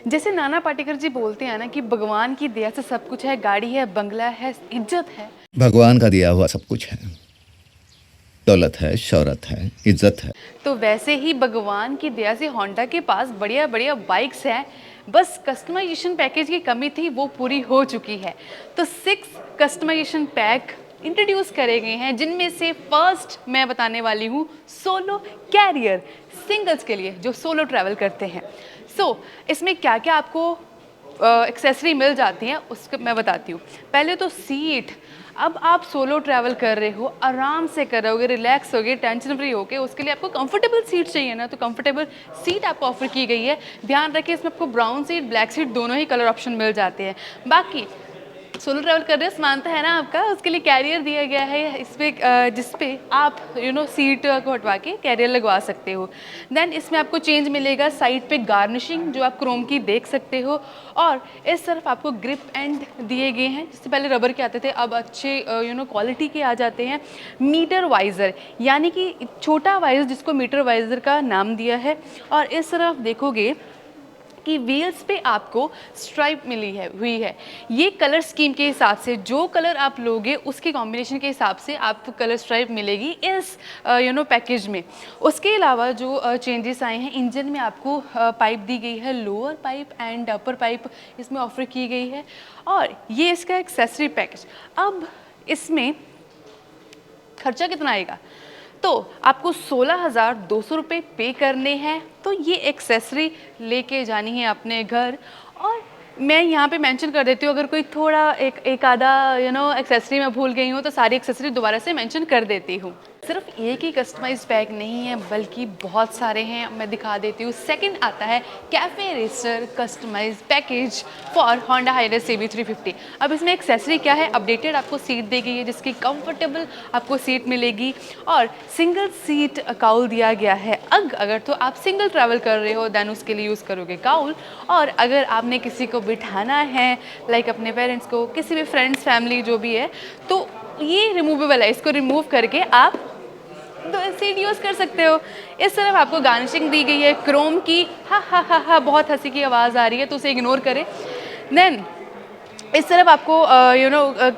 जैसे नाना पाटेकर जी बोलते हैं ना कि भगवान की दया से सब कुछ है, गाड़ी है, बंगला है, इज्जत है। भगवान का दिया हुआ सब कुछ है। दौलत है, शौहरत है, इज्जत है। तो वैसे ही भगवान की दया से होंडा के पास बढ़िया बढ़िया बाइक्स हैं। बस कस्टमाइजेशन पैकेज की कमी थी, वो पूरी हो चुकी है। तो 6 कस्टमाइजेशन पैक इंट्रोड्यूस करे गए हैं, जिनमें से फर्स्ट मैं बताने वाली हूँ सोलो कैरियर, सिंगल्स के लिए जो सोलो ट्रैवल करते हैं। इसमें क्या क्या आपको एक्सेसरी मिल जाती हैं उसको मैं बताती हूँ। पहले तो सीट, अब आप सोलो ट्रैवल कर रहे हो, आराम से करोगे, रिलैक्स होगे, टेंशन फ्री होगे, उसके लिए आपको कंफर्टेबल सीट चाहिए ना, तो कंफर्टेबल सीट आपको ऑफर की गई है। ध्यान रखिए इसमें आपको ब्राउन सीट, ब्लैक सीट दोनों ही कलर ऑप्शन मिल जाते हैं। बाकी सोलो ट्रैवल कर रहे हो, समानता है ना आपका, उसके लिए कैरियर दिया गया है इस पे, जिस पे आप सीट को हटवा के कैरियर लगवा सकते हो। देन इसमें आपको चेंज मिलेगा, साइड पे गार्निशिंग जो आप क्रोम की देख सकते हो, और इस तरफ आपको ग्रिप एंड दिए गए हैं, जिससे पहले रबर के आते थे, अब अच्छे क्वालिटी के आ जाते हैं। मीटर वाइज़र, यानी कि छोटा वाइज़र जिसको मीटर वाइज़र का नाम दिया है। और इस तरफ देखोगे कि व्हील्स पे आपको स्ट्राइप हुई है। ये कलर स्कीम के हिसाब से, जो कलर आप लोगे उसके कॉम्बिनेशन के हिसाब से आपको कलर स्ट्राइप मिलेगी इस पैकेज में। उसके अलावा जो चेंजेस आए हैं, इंजन में आपको पाइप दी गई है, lower pipe and upper pipe इसमें ऑफर की गई है। और ये इसका एक्सेसरी पैकेज। अब इसमें खर्चा कितना आएगा, तो आपको 16,200 रुपये पे करने हैं। तो ये एक्सेसरी लेके जानी है अपने घर। और मैं यहाँ पे मेंशन कर देती हूँ, अगर कोई थोड़ा एक आधा एक्सेसरी मैं भूल गई हूँ तो सारी एक्सेसरी दोबारा से मेंशन कर देती हूँ। सिर्फ एक ही कस्टमाइज पैक नहीं है, बल्कि बहुत सारे हैं, मैं दिखा देती हूँ। सेकंड आता है cafe racer customize package for Honda Hness CB350। अब इसमें एक्सेसरी क्या है, अपडेटेड आपको सीट दी गई है, जिसकी कंफर्टेबल आपको सीट मिलेगी, और सिंगल सीट काउल दिया गया है। अगर तो आप सिंगल ट्रैवल कर रहे हो देन उसके लिए यूज़ करोगे काउल, और अगर आपने किसी को बिठाना है, लाइक अपने पेरेंट्स को, किसी भी फ्रेंड्स फैमिली जो भी है, तो ये रिमूवेबल है, इसको रिमूव करके आप तो सीट यूज़ कर सकते हो। इस तरफ आपको गार्निशिंग दी गई है क्रोम की। हा हा हा हा, बहुत हंसी की आवाज़ आ रही है तो उसे इग्नोर करें। देन इस तरफ आपको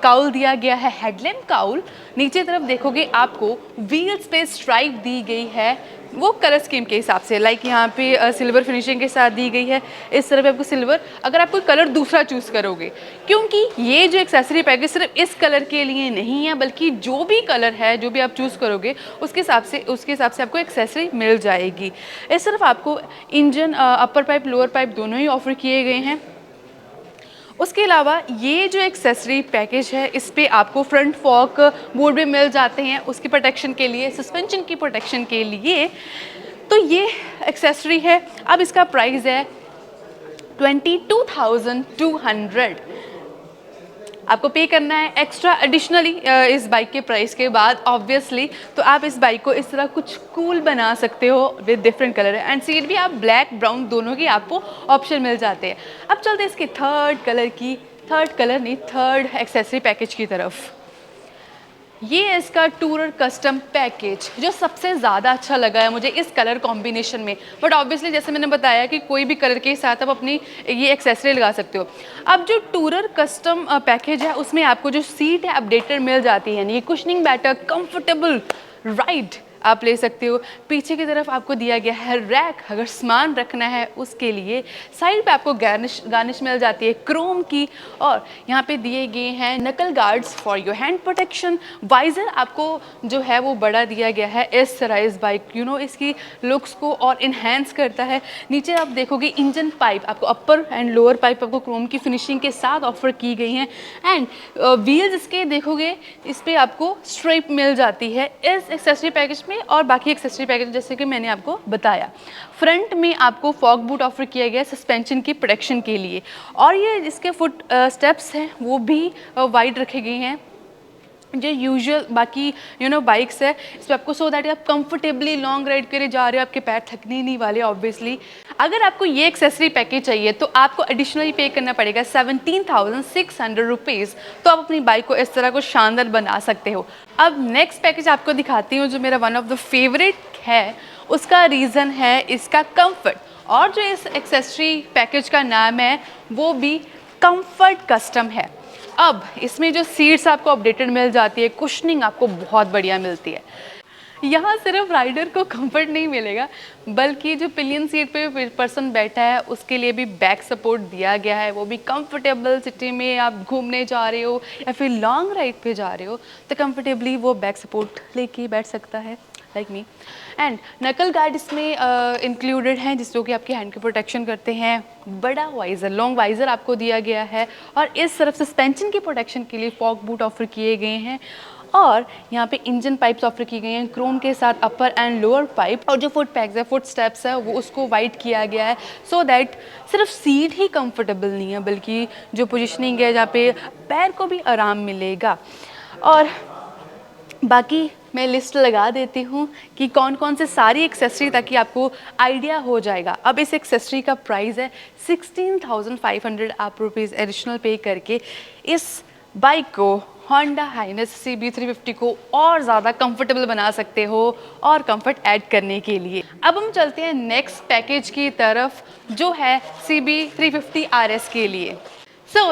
काउल दिया गया है, हेडलैम्प काउल। नीचे तरफ देखोगे आपको व्हील्स पे स्ट्राइप दी गई है, वो कलर स्कीम के हिसाब से, लाइक यहाँ पे सिल्वर फिनिशिंग के साथ दी गई है। इस तरफ आपको सिल्वर, अगर आप कोई कलर दूसरा चूज़ करोगे, क्योंकि ये जो एक्सेसरी पैकेज सिर्फ इस कलर के लिए नहीं है, बल्कि जो भी कलर है, जो भी आप चूज़ करोगे उसके हिसाब से आपको एक्सेसरी मिल जाएगी। इस तरफ आपको इंजन, अपर पाइप, लोअर पाइप दोनों ही ऑफर किए गए हैं। उसके अलावा ये जो एक्सेसरी पैकेज है, इस पे आपको फ्रंट फॉक बोर्ड भी मिल जाते हैं उसकी प्रोटेक्शन के लिए, सस्पेंशन की प्रोटेक्शन के लिए। तो ये एक्सेसरी है। अब इसका प्राइस है 22,200 आपको पे करना है एक्स्ट्रा एडिशनली इस बाइक के प्राइस के बाद ऑब्वियसली। तो आप इस बाइक को इस तरह कुछ कूल बना सकते हो with different colour, and seat भी आप ब्लैक ब्राउन दोनों की आपको ऑप्शन मिल जाते हैं। अब चलते हैं इसके थर्ड एक्सेसरी पैकेज की तरफ। ये है इसका टूरर कस्टम पैकेज, जो सबसे ज़्यादा अच्छा लगा है मुझे इस कलर कॉम्बिनेशन में। बट ऑब्वियसली जैसे मैंने बताया कि कोई भी कलर के साथ आप अपनी ये एक्सेसरी लगा सकते हो। अब जो टूरर कस्टम पैकेज है, उसमें आपको जो सीट है अपडेटेड मिल जाती है, यानी कुशनिंग बेटर, कंफर्टेबल राइड आप ले सकते हो। पीछे की तरफ आपको दिया गया है रैक, अगर सामान रखना है उसके लिए। साइड पे आपको गार्निश मिल जाती है क्रोम की, और यहाँ पे दिए गए हैं knuckle guards for your hand protection. Visor आपको जो है वो बड़ा दिया गया है इस तरह, इस बाइक इसकी लुक्स को और इन्हेंस करता है। नीचे आप देखोगे इंजन पाइप, आपको अपर एंड लोअर पाइप आपको क्रोम की फिनिशिंग के साथ ऑफर की गई हैं। एंड व्हील्स इसके देखोगे, इस पर आपको स्ट्रिप मिल जाती है इस एक्सेसरी पैकेज में, और बाकी एक्सेसरी पैकेज जैसे कि मैंने आपको बताया। फ्रंट में आपको फॉग बूट ऑफर किया गया है सस्पेंशन की प्रोटेक्शन के लिए, और ये इसके फुट स्टेप्स हैं वो भी वाइड रखे गए हैं, जो यूजुअल बाकी बाइक्स है इस पर आपको, सो दैट आप कंफर्टेबली लॉन्ग राइड के लिए जा रहे हो, आपके पैर थकने नहीं वाले ऑब्वियसली। अगर आपको ये एक्सेसरी पैकेज चाहिए तो आपको एडिशनली पे करना पड़ेगा 17,600 रुपीज़। तो आप अपनी बाइक को इस तरह को शानदार बना सकते हो। अब नेक्स्ट पैकेज आपको दिखाती हूँ, जो मेरा वन ऑफ द फेवरेट है। उसका रीज़न है इसका कंफर्ट। और जो इस एक्सेसरी पैकेज का नाम है वो भी कंफर्ट कस्टम है। अब इसमें जो सीट्स आपको अपडेटेड मिल जाती है, कुशनिंग आपको बहुत बढ़िया मिलती है। यहाँ सिर्फ राइडर को कंफर्ट नहीं मिलेगा बल्कि जो पिलियन सीट पे पर्सन बैठा है उसके लिए भी बैक सपोर्ट दिया गया है, वो भी कंफर्टेबल। सिटी में आप घूमने जा रहे हो या फिर लॉन्ग राइड पे जा रहे हो तो कंफर्टेबली वो बैक सपोर्ट लेके बैठ सकता है, लाइक मी। एंड नकल गार्ड इसमें इंक्लूडेड हैं जिसको कि आपके हैंड की प्रोटेक्शन करते हैं। बड़ा वाइज़र, लॉन्ग वाइज़र आपको दिया गया है और इस तरफ सस्पेंशन की प्रोटेक्शन के लिए फॉग बूट ऑफर किए गए हैं और यहाँ पे इंजन पाइप्स ऑफर की गई हैं क्रोम के साथ, अपर एंड लोअर पाइप। और जो फुट पैक्स है, फुट स्टेप्स है, वो उसको वाइट किया गया है सो दैट सिर्फ सीट ही कंफर्टेबल नहीं है बल्कि जो पोजीशनिंग है जहाँ पे पैर को भी आराम मिलेगा। और बाकी मैं लिस्ट लगा देती हूँ कि कौन कौन से सारी एक्सेसरी, ताकि आपको आइडिया हो जाएगा। अब इस एक्सेसरी का प्राइस है 16,500 आप रुपीज़ एडिशनल पे करके इस बाइक को, होंडा हाइनेस CB350 को और ज़्यादा कंफर्टेबल बना सकते हो और कंफर्ट ऐड करने के लिए। अब हम चलते हैं नेक्स्ट पैकेज की तरफ जो है CB350 RS के लिए।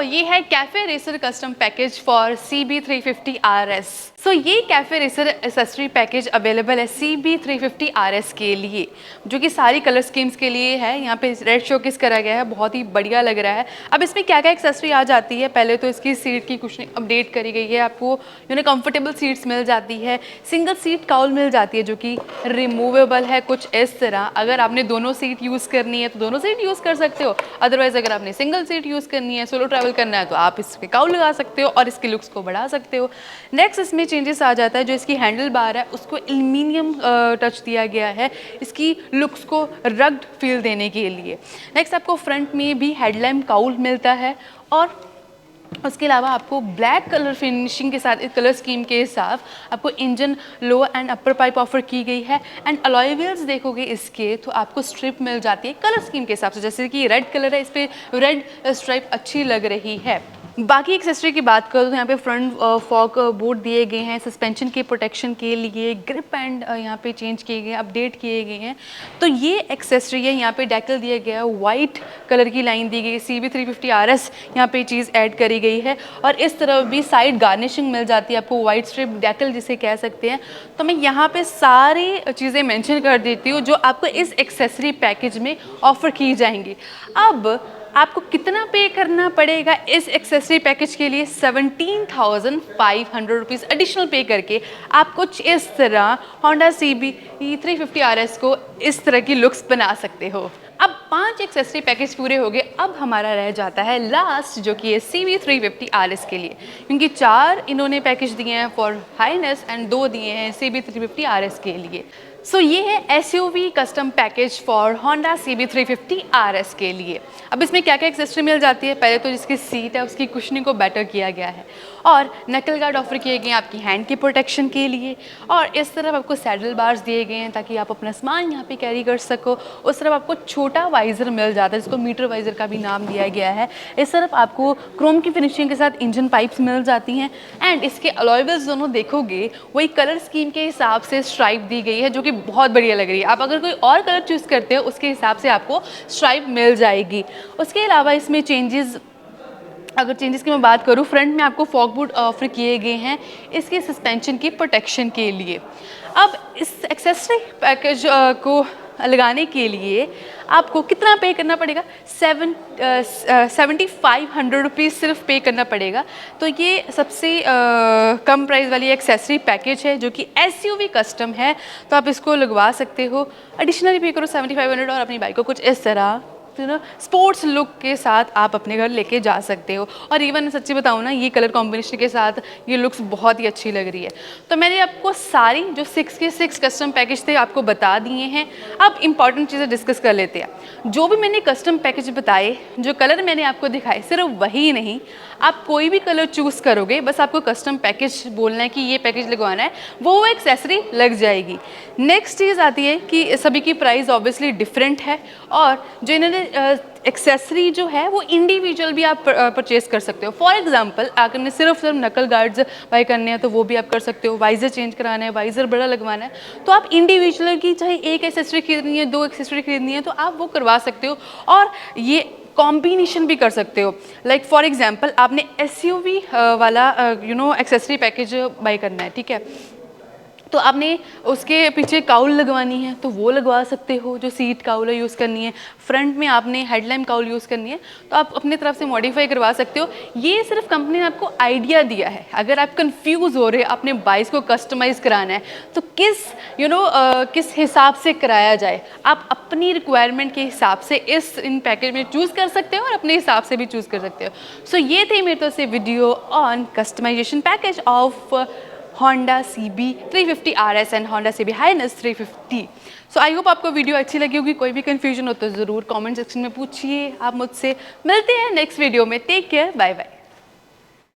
ये है cafe racer custom package for CB350 RS। ये cafe racer accessory package available है CB350 RS के लिए, जो कि सारी कलर स्कीम्स के लिए है। यहाँ पे रेड शोकेस करा गया है, बहुत ही बढ़िया लग रहा है। अब इसमें क्या क्या एक्सेसरी आ जाती है, पहले तो इसकी सीट की कुछ अपडेट करी गई है, आपको कंफर्टेबल सीट्स मिल जाती है। सिंगल सीट काउल मिल जाती है जो कि रिमूवेबल है कुछ इस तरह। अगर आपने दोनों सीट यूज़ करनी है तो दोनों सीट यूज़ कर सकते हो, अदरवाइज अगर आपने सिंगल सीट यूज़ करनी है, सोलो ट्रैवल करना है तो आप इसके काउल लगा सकते हो और इसके लुक्स को बढ़ा सकते हो। नेक्स्ट इसमें चेंजेस आ जाता है, जो इसकी हैंडल बार है उसको एल्युमिनियम टच दिया गया है इसकी लुक्स को रग्ड फील देने के लिए। नेक्स्ट आपको फ्रंट में भी हेडलैम्प काउल मिलता है और उसके अलावा आपको ब्लैक कलर फिनिशिंग के साथ, इस कलर स्कीम के साथ आपको engine lower and upper pipe offer की गई है। एंड अलॉय व्हील्स देखोगे इसके तो आपको स्ट्रिप मिल जाती है कलर स्कीम के हिसाब से, जैसे कि रेड कलर है, इस पर रेड स्ट्राइप अच्छी लग रही है। बाकी एक्सेसरी की बात करूँ तो यहाँ पे फ्रंट फॉग बोर्ड दिए गए हैं सस्पेंशन के प्रोटेक्शन के लिए, ग्रिप एंड यहाँ पे चेंज किए गए, अपडेट किए गए हैं। तो ये एक्सेसरी है, यहाँ पे डेकल दिया गया है, वाइट कलर की लाइन दी गई, CB350 RS यहाँ पे चीज़ ऐड करी गई है और इस तरफ भी साइड गार्निशिंग मिल जाती है आपको, वाइट स्ट्रिप डेकल जिसे कह सकते हैं। तो मैं यहाँ पे सारी चीज़ें मेंशन कर देती हूँ जो आपको इस एक्सेसरी पैकेज में ऑफर की जाएंगी। अब आपको कितना पे करना पड़ेगा इस एक्सेसरी पैकेज के लिए? 17,500 रुपीज़ एडिशनल पे करके आप कुछ इस तरह होंडा CB350 RS को इस तरह की लुक्स बना सकते हो। अब 5 एक्सेसरी पैकेज पूरे हो गए, अब हमारा रह जाता है लास्ट जो कि है CB350 RS के लिए, क्योंकि 4 इन्होंने पैकेज दिए हैं फॉर हाइनेस एंड 2 दिए हैं CB350 RS के लिए। ये है SUV custom package for Honda CB350 RS के लिए। अब इसमें क्या क्या एक्सेसरी मिल जाती है? पहले तो जिसकी सीट है उसकी कुशनिंग को बेटर किया गया है और नकल गार्ड ऑफर किए गए हैं आपकी हैंड की प्रोटेक्शन के लिए, और इस तरफ आपको सैडल बार्स दिए गए हैं ताकि आप अपना सामान यहाँ पे कैरी कर सको। उस तरफ आपको छोटा वाइज़र मिल जाता है जिसको मीटर वाइज़र का भी नाम दिया गया है। इस तरफ आपको क्रोम की फिनिशिंग के साथ इंजन पाइप्स मिल जाती हैं एंड इसके अलॉय व्हील्स दोनों देखोगे वही कलर स्कीम के हिसाब से स्ट्राइप दी गई है जो कि बहुत बढ़िया लग रही है। आप अगर कोई और कलर चूज़ करते हो उसके हिसाब से आपको स्ट्राइप मिल जाएगी। उसके अलावा इसमें चेंजेस की मैं बात करूँ, फ्रंट में आपको फॉग बूट ऑफर किए गए हैं इसके सस्पेंशन की प्रोटेक्शन के लिए। अब इस एक्सेसरी पैकेज को लगाने के लिए आपको कितना पे करना पड़ेगा? 7,500 रुपीज़ सिर्फ पे करना पड़ेगा। तो ये सबसे कम प्राइस वाली एक्सेसरी पैकेज है जो कि SUV कस्टम है, तो आप इसको लगवा सकते हो। एडिशनली पे करो 7,500 और अपनी बाइक को कुछ इस तरह स्पोर्ट्स लुक के साथ आप अपने घर लेके जा सकते हो। और इवन सच्ची बताऊँ ना, ये कलर कॉम्बिनेशन के साथ ये लुक्स बहुत ही अच्छी लग रही है। तो मैंने आपको सारी जो 6 के 6 कस्टम पैकेज थे आपको बता दिए हैं। अब इंपॉर्टेंट चीज़ें डिस्कस कर लेते हैं। जो भी मैंने कस्टम पैकेज बताए, जो कलर मैंने आपको दिखाए, सिर्फ वही नहीं, आप कोई भी कलर चूज़ करोगे, बस आपको कस्टम पैकेज बोलना है कि ये पैकेज लगवाना है, वो एक्सेसरी लग जाएगी। नेक्स्ट चीज़ आती है कि सभी की प्राइस ऑब्वियसली डिफरेंट है और जो इन्होंने एक्सेसरी जो है वो इंडिविजुअल भी आप परचेज कर सकते हो। फॉर एग्जांपल आपने सिर्फ नकल गार्ड्स बाई करने हैं तो वो भी आप कर सकते हो। वाइज़र चेंज कराना है, वाइज़र बड़ा लगवाना है, तो आप इंडिविजुअल की चाहे एक एक्सेसरी खरीदनी है, 2 एक्सेसरी खरीदनी है, तो आप वो करवा सकते हो। और ये कॉम्बिनेशन भी कर सकते हो। लाइक फॉर एग्जांपल आपने SUV वाला एक्सेसरी पैकेज बाई करना है, ठीक है, तो आपने उसके पीछे काउल लगवानी है तो वो लगवा सकते हो, जो सीट काउल है यूज़ करनी है। फ्रंट में आपने हेडलैम्प काउल यूज़ करनी है तो आप अपने तरफ से मॉडिफाई करवा सकते हो। ये सिर्फ कंपनी ने आपको आइडिया दिया है। अगर आप कंफ्यूज हो रहे हैं अपने बाइक्स को कस्टमाइज़ कराना है तो किस हिसाब से कराया जाए, आप अपनी रिक्वायरमेंट के हिसाब से इन पैकेज में चूज़ कर सकते हो और अपने हिसाब से भी चूज़ कर सकते हो। सो ये थी मेरे तरफ से video on customization package of Honda CB 350 RS and Honda CB Highness 350। So I hope आपको वीडियो अच्छी लगी होगी। कोई भी कंफ्यूजन हो तो ज़रूर कमेंट सेक्शन में पूछिए आप मुझसे। मिलते हैं नेक्स्ट वीडियो में। Take care, bye bye.